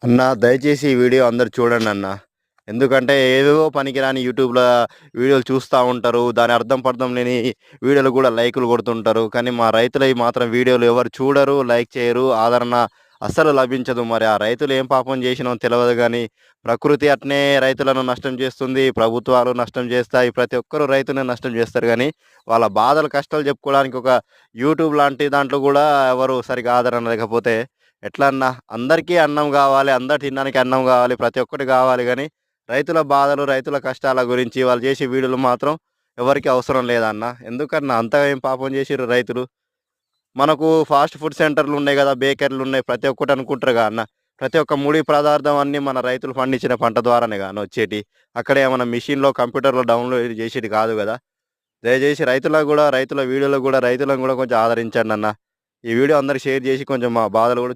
అన్నా దయచేసి ఈ వీడియో అందరూ చూడండి అన్న. ఎందుకంటే ఏవేవో పనికిరాని యూట్యూబ్‌ల వీడియోలు చూస్తా ఉంటారు. దాని అర్థం పర్థం లేని వీడియోలు కూడా లైకులు కొడుతుంటారు. కానీ మా రైతులయి మాత్రం వీడియోలు ఎవరు చూడరు, లైక్ చేయరు, ఆదరణ అస్సలు లభించదు. మరి ఆ రైతులు ఏం పాపం చేసినో తెలవదు గానీ, ప్రకృతి అట్నే రైతులను నష్టం చేస్తుంది. ప్రభుత్వాలు నష్టం చేస్తాయి. ప్రతి ఒక్కరు రైతుని నష్టం చేస్తారు గానీ, వాళ్ళ బాధలు, కష్టాలు చెప్పుకోవడానికి ఒక యూట్యూబ్ లాంటి దాంట్లో కూడా ఎవరు సరిగ్గా ఆదరణ లేకపోతే ఎట్లా అన్నా? అందరికీ అన్నం గావాలి. అందరు తినడానికి అన్నం గావాలి. ప్రతి ఒక్కటి గావాలి గానీ, రైతుల బాధలు, రైతుల కష్టాల గురించి వాళ్ళు చేసే వీడియోలు మాత్రం ఎవరికీ అవసరం లేదన్న. ఎందుకన్నా అంతగా ఏం పాపం చేసిర్రు రైతులు? మనకు ఫాస్ట్ ఫుడ్ సెంటర్‌లున్నాయి గదా! బేకరీలున్నాయి. ప్రతి ఒక్కటి అనుకుంటారుగా అన్న. ప్రతి ఒక్క ముడి పదార్థం అన్నీ మన రైతులు పండించిన పంట ద్వారానే గా అన్న వచ్చేటియి. అక్కడ ఏమన్నా మిషన్‌లో, కంప్యూటర్‌లో డౌన్‌లోడ్ చేసేది కాదు గదా! దయచేసి రైతులకు గూడా, రైతుల వీడియోలకు గూడా రైతులను గూడా కొంచెం ఆదరించండన్న. ఈ వీడియో అందరికి షేర్ జేసి కొంచెం మా బాధలు గూడా